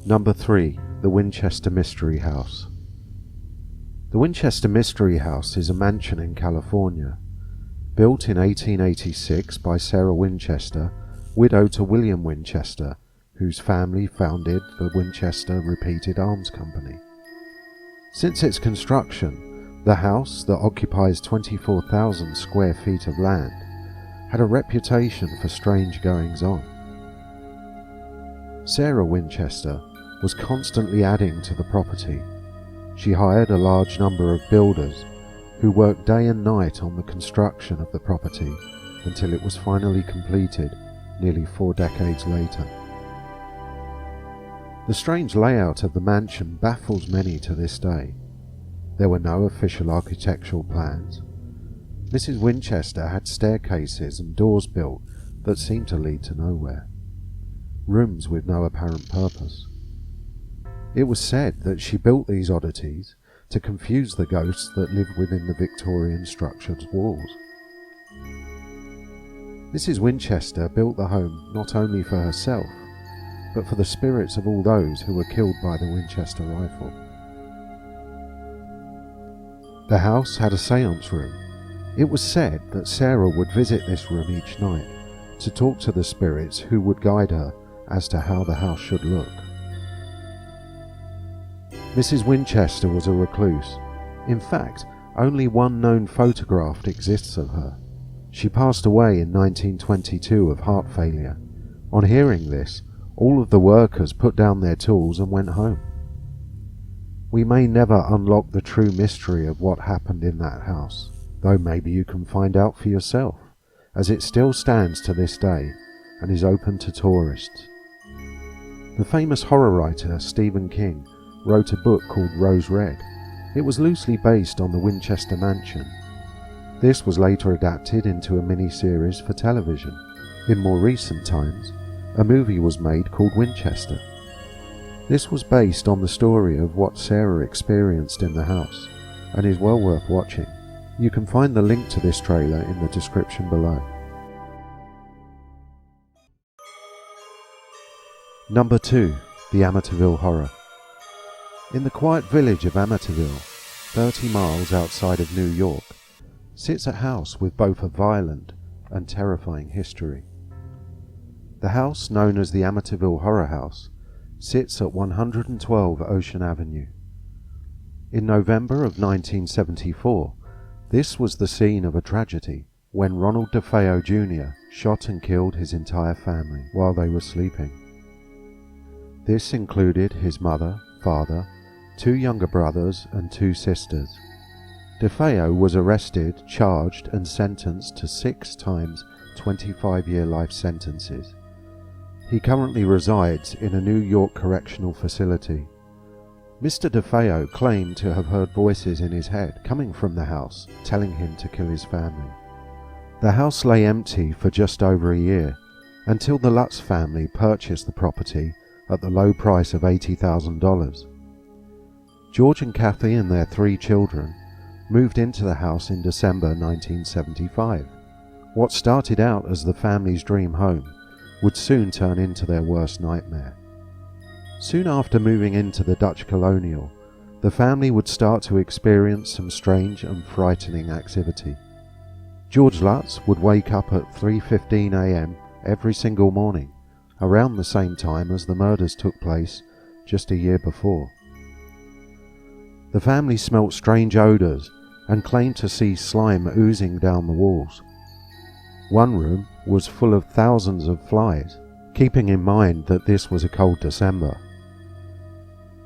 Number 3. The Winchester Mystery House. The Winchester Mystery House is a mansion in California, built in 1886 by Sarah Winchester, widow to William Winchester, whose family founded the Winchester Repeated Arms Company. Since its construction, the house, that occupies 24,000 square feet of land, had a reputation for strange goings-on. Sarah Winchester was constantly adding to the property. She hired a large number of builders who worked day and night on the construction of the property until it was finally completed nearly 4 decades later. The strange layout of the mansion baffles many to this day. There were no official architectural plans. Mrs. Winchester had staircases and doors built that seemed to lead to nowhere. Rooms with no apparent purpose. It was said that she built these oddities to confuse the ghosts that lived within the Victorian structure's walls. Mrs. Winchester built the home not only for herself, but for the spirits of all those who were killed by the Winchester rifle. The house had a séance room. It was said that Sarah would visit this room each night to talk to the spirits who would guide her as to how the house should look. Mrs. Winchester was a recluse. In fact, only one known photograph exists of her. She passed away in 1922 of heart failure. On hearing this, all of the workers put down their tools and went home. We may never unlock the true mystery of what happened in that house, though maybe you can find out for yourself, as it still stands to this day and is open to tourists. The famous horror writer Stephen King wrote a book called Rose Red. It was loosely based on the Winchester Mansion. This was later adapted into a mini-series for television. In more recent times, a movie was made called Winchester. This was based on the story of what Sarah experienced in the house, and is well worth watching. You can find the link to this trailer in the description below. Number 2. The Amityville Horror. In the quiet village of Amityville, 30 miles outside of New York, sits a house with both a violent and terrifying history. The house, known as the Amityville Horror House, sits at 112 Ocean Avenue. In November of 1974, this was the scene of a tragedy when Ronald DeFeo Jr. shot and killed his entire family while they were sleeping. This included his mother, father, 2 younger brothers and 2 sisters. DeFeo was arrested, charged and sentenced to 6 times 25-year life sentences. He currently resides in a New York correctional facility. Mr. DeFeo claimed to have heard voices in his head coming from the house, telling him to kill his family. The house lay empty for just over a year, until the Lutz family purchased the property at the low price of $80,000. George and Kathy and their 3 children moved into the house in December 1975. What started out as the family's dream home would soon turn into their worst nightmare. Soon after moving into the Dutch colonial, the family would start to experience some strange and frightening activity. George Lutz would wake up at 3:15 a.m. every single morning, around the same time as the murders took place just a year before. The family smelt strange odours and claimed to see slime oozing down the walls. One room was full of thousands of flies, keeping in mind that this was a cold December.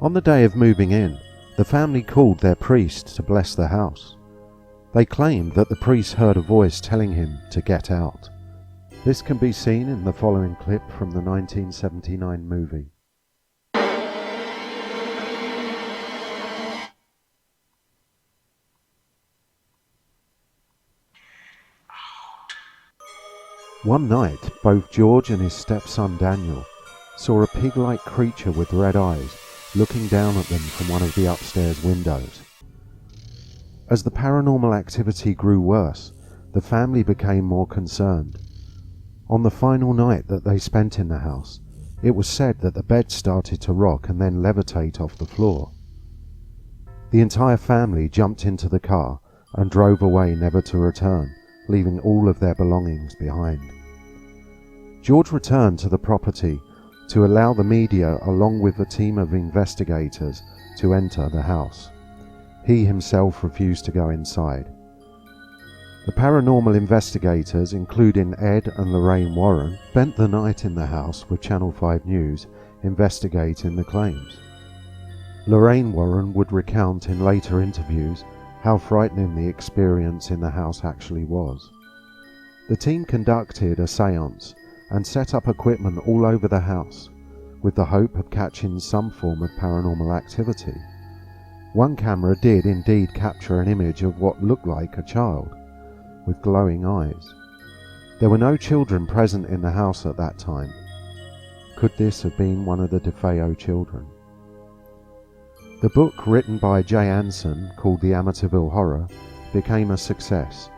On the day of moving in, the family called their priest to bless the house. They claimed that the priest heard a voice telling him to get out. This can be seen in the following clip from the 1979 movie. One night, both George and his stepson Daniel saw a pig-like creature with red eyes looking down at them from one of the upstairs windows. As the paranormal activity grew worse, the family became more concerned. On the final night that they spent in the house, it was said that the bed started to rock and then levitate off the floor. The entire family jumped into the car and drove away, never to return, leaving all of their belongings behind. George returned to the property to allow the media along with a team of investigators to enter the house. He himself refused to go inside. The paranormal investigators, including Ed and Lorraine Warren, spent the night in the house with Channel 5 News investigating the claims. Lorraine Warren would recount in later interviews how frightening the experience in the house actually was. The team conducted a séance and set up equipment all over the house with the hope of catching some form of paranormal activity. One camera did indeed capture an image of what looked like a child with glowing eyes. There were no children present in the house at that time. Could this have been one of the DeFeo children? The book written by Jay Anson, called The Amityville Horror, became a success.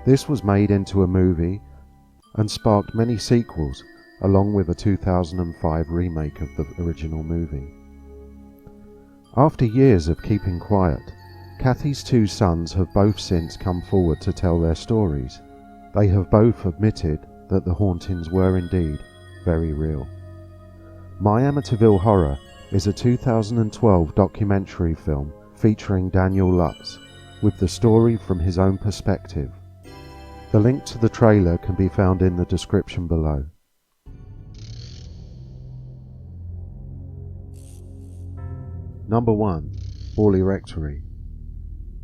This was made into a movie and sparked many sequels, along with a 2005 remake of the original movie. After years of keeping quiet, Kathy's two sons have both since come forward to tell their stories. They have both admitted that the hauntings were indeed very real. My Amityville Horror is a 2012 documentary film featuring Daniel Lutz, with the story from his own perspective. The link to the trailer can be found in the description below. Number 1. Paulie Rectory.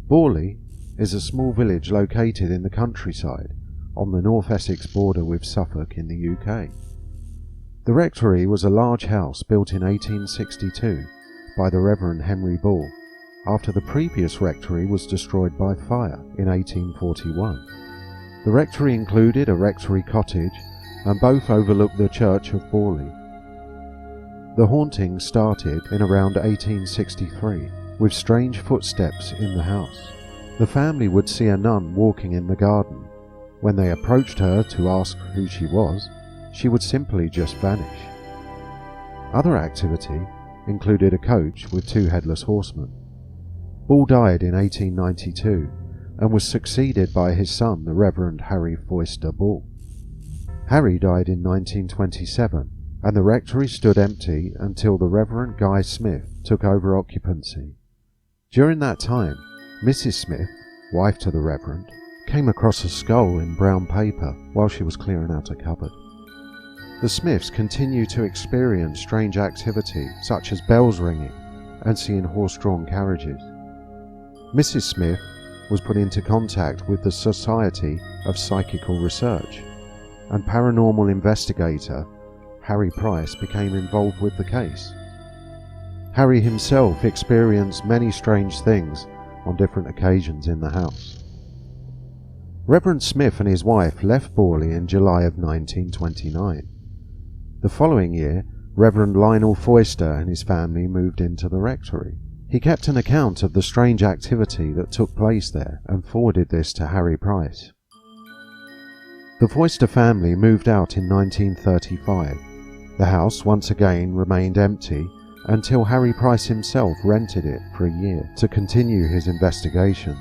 Paulie is a small village located in the countryside on the North Essex border with Suffolk in the UK. The rectory was a large house built in 1862 by the Reverend Henry Ball, after the previous rectory was destroyed by fire in 1841. The rectory included a rectory cottage and both overlooked the church of Paulie. The haunting started in around 1863 with strange footsteps in the house. The family would see a nun walking in the garden. When they approached her to ask who she was, she would simply just vanish. Other activity included a coach with 2 headless horsemen. Ball died in 1892 and was succeeded by his son, the Reverend Harry Foister Ball. Harry died in 1927, and the rectory stood empty until the Reverend Guy Smith took over occupancy. During that time, Mrs. Smith, wife to the Reverend, came across a skull in brown paper while she was clearing out a cupboard. The Smiths continue to experience strange activity such as bells ringing and seeing horse-drawn carriages. Mrs. Smith was put into contact with the Society of Psychical Research, and paranormal investigator Harry Price became involved with the case. Harry himself experienced many strange things on different occasions in the house. Reverend Smith and his wife left Paulie in July of 1929. The following year, Reverend Lionel Foister and his family moved into the rectory. He kept an account of the strange activity that took place there and forwarded this to Harry Price. The Foister family moved out in 1935. The house once again remained empty until Harry Price himself rented it for a year to continue his investigations.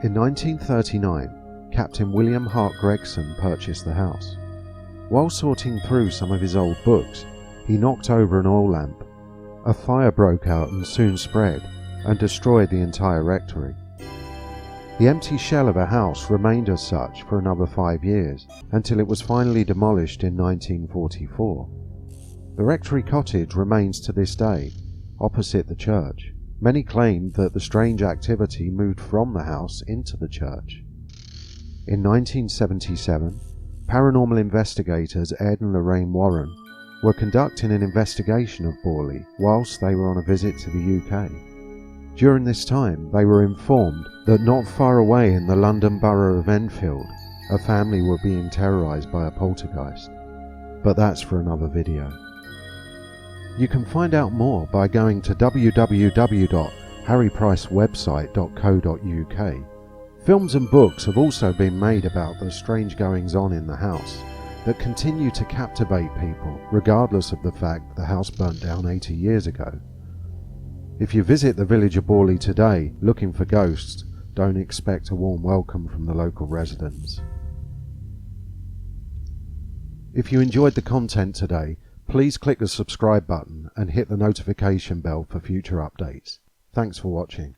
In 1939, Captain William Hart Gregson purchased the house. While sorting through some of his old books, he knocked over an oil lamp. A fire broke out and soon spread and destroyed the entire rectory. The empty shell of a house remained as such for another 5 years, until it was finally demolished in 1944. The rectory cottage remains to this day, opposite the church. Many claimed that the strange activity moved from the house into the church. In 1977, paranormal investigators Ed and Lorraine Warren were conducting an investigation of Paulie whilst they were on a visit to the UK. During this time, they were informed that not far away in the London borough of Enfield, a family were being terrorised by a poltergeist. but that's for another video. You can find out more by going to www.harrypricewebsite.co.uk. Films and books have also been made about the strange goings-on in the house that continue to captivate people regardless of the fact the house burnt down 80 years ago. If you visit the village of Paulie today looking for ghosts, don't expect a warm welcome from the local residents. If you enjoyed the content today, please click the subscribe button and hit the notification bell for future updates. Thanks for watching.